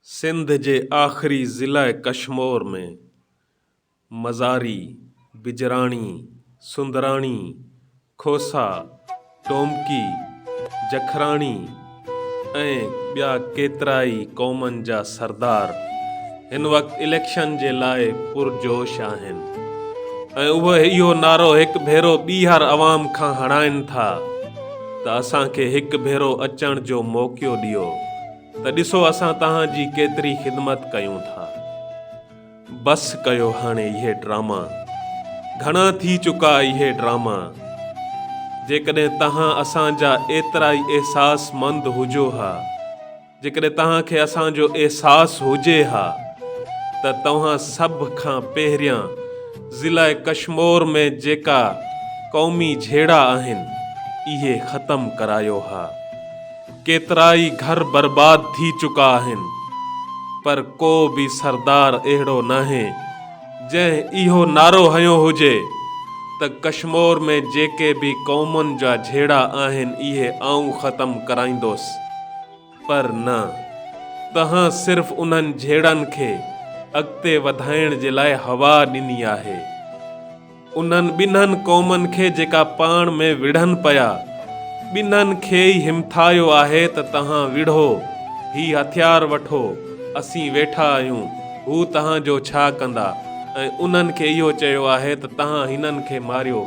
सिंध जे आख़िरी ज़िला कशमोर में मज़ारी, बिजराणी, सुंदराणी, खोसा, टोमकी, जखराणी ऐं ॿिया केतिराई क़ौमनि जा सरदार हिन वक़्तु इलेक्शन जे लाइ पुरजोश आहिनि ऐं उहे इहो नारो हिकु भेरो ॿीहर अवाम खां हणाइनि था त असांखे हिकु भेरो अचण जो मौक़ो ॾियो त ॾिसो असां तव्हांजी केतिरी ख़िदमत कयूं था। बस कयो हाणे इहे ड्रामा, घणा थी चुका इहे ड्रामा। जेकॾहिं तव्हां असांजा एतिरा ई अहसासमंद हुजो हा, जेकॾहिं तव्हांखे असांजो अहसासु हुजे हा त तव्हां सभ खां पहिरियां ज़िला कशमोर में जेका क़ौमी झेड़ा आहिनि इहे ख़तमु करायो हा। केतिराई घर बर्बाद थी चुका आहिनि, पर को बि सरदार अहिड़ो नाहे जंहिं इहो नारो हंयो हुजे त कशमोर में जेके बि क़ौमुनि जा झेड़ा आहिनि इहे आऊं ख़तमु कराईंदुसि। पर न, तव्हां सिर्फ़ उन्हनि झेड़नि खे अॻिते वधाइण जे लाइ हवा ॾिनी आहे। उन्हनि ॿिन्हनि क़ौमुनि खे जेका पाण में विढ़नि पिया, ॿिन्हनि खे ई हिमथायो आहे त तव्हां विढ़ो, ही हथियार वठो, असीं वेठा आहियूं, हू तव्हांजो छा कंदा, ऐं उन्हनि खे इहो चयो आहे त तव्हां हिननि खे मारियो,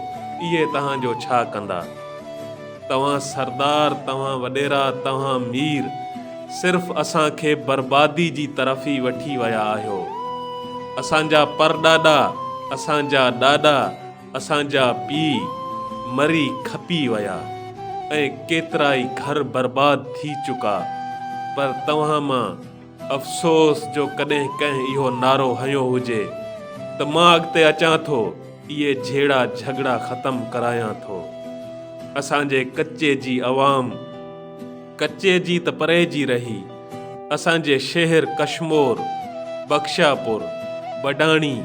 इहे तव्हांजो छा कंदा। तव्हां सरदार, तव्हां वॾेरा, तव्हां मीर सिर्फ़ असांखे बर्बादी जी तरफ़ ई वठी विया आहियो। असांजा परॾाॾा, असांजा ॾाॾा, असांजा पीउ मरी खपी विया ऐं केतिरा ई घर बर्बाद थी चुका, पर तव्हां मां अफ़सोस जो कॾहिं कंहिं इहो नारो हंयो हुजे त मां अॻिते अचां थो, इहे झेड़ा झगड़ा ख़तमु करायां थो। असांजे कच्चे जी अवाम, कच्चे जी त परे जी रही, असांजे शहर कशमोर, बख्शापुर, बडाणी,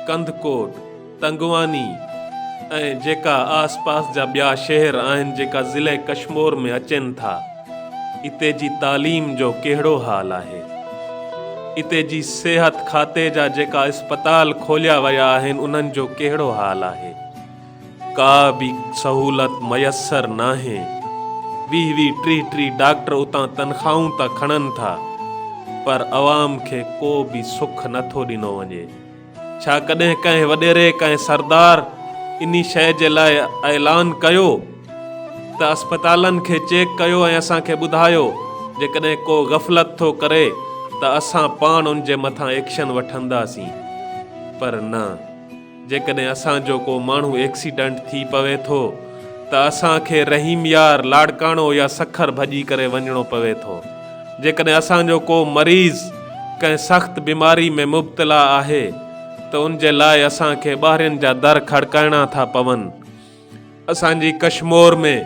कंधकोट, तंगवानी ऐं जेका आसपास जा ॿिया शहर आहिनि जेका ज़िले कशमोर में अचनि था, इते जी तालीम जो कहिड़ो हाल आहे। इते जी सिहत खाते जा जेका अस्पताल खोलिया विया आहिनि उन्हनि जो कहिड़ो हाल आहे। का बि सहूलत मयसर नाहे। 20-30 डॉक्टर उतां तनख़्वाहूं था खणनि था, पर अवाम खे को बि सुख नथो ॾिनो वञे। छा कॾहिं कंहिं वॾेरे, कंहिं सरदार इन शइ जे लाइ ऐलान कयो त अस्पतालनि खे चेक कयो ऐं असांखे ॿुधायो, जेकॾहिं को ग़फ़लत थो करे त असां पाण उन जे मथां एक्शन वठंदासीं। पर न, जेकॾहिं असांजो को माण्हू एक्सीडेंट थी पवे थो त असांखे रहीम यार, लाड़काणो या सखर भॼी करे वञिणो पवे थो। जेकॾहिं असांजो को मरीज़ कंहिं सख़्त बीमारी में मुब्तला आहे त उन जे लाइ असांखे ॿाहिरिनि जा दर खड़काइणा था पवनि। असांजी कशमोर में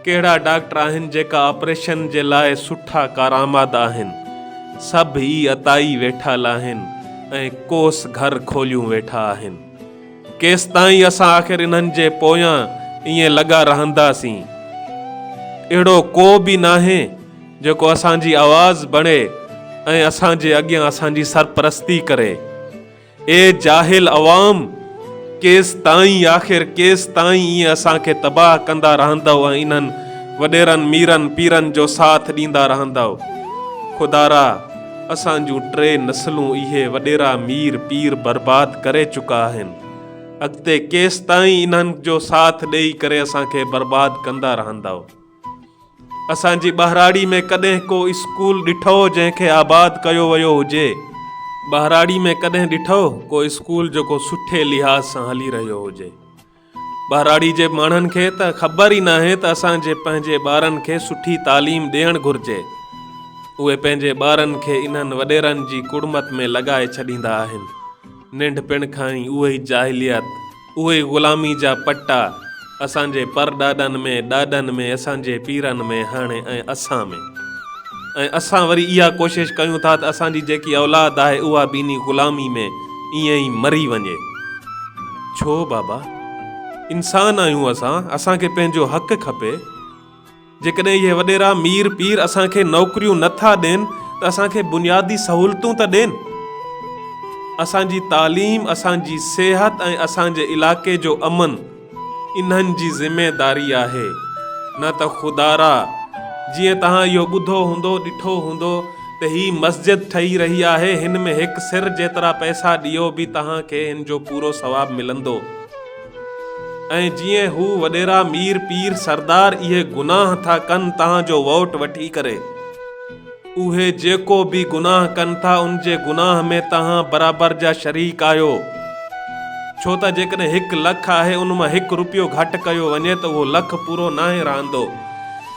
कहिड़ा डॉक्टर आहिनि जेका ऑपरेशन जे लाइ सुठा कारआमद आहिनि। सभु ई अताई वेठल आहिनि ऐं कोस घर खोलियूं वेठा आहिनि। केसि ताईं असां आख़िर इन्हनि जे पोयां ईअं लॻा रहंदासीं। अहिड़ो को बि नाहे जेको असांजी आवाज़ बणे ऐं असांजे अॻियां असांजी सरपरस्ती करे। ए जाहिल अवाम, केसि ताईं, आख़िर केसि ताईं ईअं असांखे तबाह कंदा रहंदव ऐं इन्हनि वॾेरनि, मीरनि, पीरनि जो साथ ॾींदा रहंदव। खुदारा, असांजूं 3 नस्लूं इहे वॾेरा मीर पीर बर्बाद करे चुका आहिनि। अॻिते केसि ताईं इन्हनि जो साथ ॾेई करे असांखे बर्बाद कंदा रहंदव। असांजी ॿाहिराड़ी में कॾहिं को स्कूल ॾिठो जंहिंखे आबाद कयो वियो हुजे? ॿाहिराड़ी में कॾहिं ॾिठो को स्कूल जेको सुठे लिहाज़ सां हली रहियो हुजे? ॿाहिराड़ी जे माण्हुनि खे त ख़बर ई नाहे त असांजे पंहिंजे ॿारनि खे सुठी तालीम ॾियणु घुरिजे। उहे पंहिंजे ॿारनि खे इन्हनि वॾेरनि जी कुड़मत में लॻाए छॾींदा आहिनि। नंढपिण खां ई उहे ई जाहिलियत, उहे ग़ुलामी जा पट्टा असांजे परॾाॾनि में, ॾाॾनि में, असांजे पीरनि में, हाणे ऐं असां में। ऐं असां वरी इहा कोशिशि कयूं था त असांजी जेकी औलाद आहे उहा बि इन ग़ुलामी में ईअं ई मरी वञे। छो बाबा, इंसान आहियूं असां, असांखे पंहिंजो हक़ खपे। जेकॾहिं इहे वॾेरा मीर पीर असांखे नौकरियूं नथा ॾियनि त त असांखे बुनियादी सहूलतूं त ॾियनि। असांजी तालीम, असांजी सिहत ऐं असांजे इलाइक़े जो अमन इन्हनि जी ज़िमेदारी आहे। न त खुदारा, जीअं तव्हां इहो ॿुधो हूंदो, ॾिठो हूंदो त ही मस्जिद ठही रही आहे, हिन में हिकु सिर जेतिरा पैसा ॾियो बि तव्हांखे हिन जो पूरो सवाबु मिलंदो। ऐं जीअं हू वॾेरा मीर पीर सरदार इहे गुनाह था कनि तव्हांजो वोट वठी करे, उहे जेको बि गुनाह कनि था उन जे गुनाह में तव्हां बराबरि जा शरीक आहियो। छो त जेकॾहिं 1 लख आहे उन मां 1 रुपयो घटि कयो वञे त उहो लख पूरो नाहे रहंदो।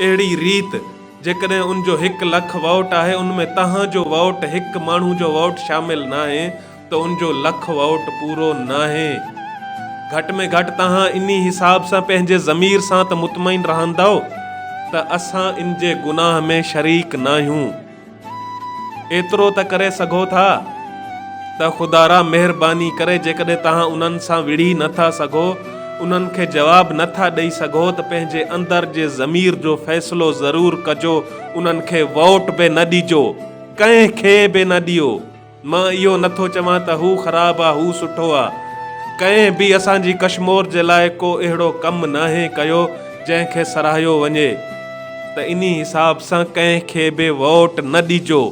अहिड़ी रीति जेकॾहिं उन जो 1 लख वोट आहे उन में तव्हांजो वोट हिकु माण्हू जो वोट शामिल न आहे त उन जो लख वोट पूरो न आहे। घटि में घटि तव्हां इन हिसाब सां पंहिंजे ज़मीर सां त मुतमइन रहंदो त असां इन जे गुनाह में शरीक न आहियूं। एतिरो त करे सघो था त खुदारा महिरबानी करे जेकॾहिं तव्हां उन्हनि सां विड़ी नथा सघो, उन्हनि खे जवाबु नथा ॾेई सघो त पंहिंजे अंदर जे ज़मीर जो फ़ैसिलो ज़रूरु कजो। उन्हनि खे वोट बि न ॾिजो, कंहिंखे बि न ॾियो। मां इहो नथो चवां त हू ख़राबु आहे, हू सुठो आहे। कंहिं बि असांजी कश्मीर जे लाइ को अहिड़ो कमु नाहे कयो जंहिंखे सराहियो वञे, त इन हिसाब सां कंहिंखे बि वोट न ॾिजो।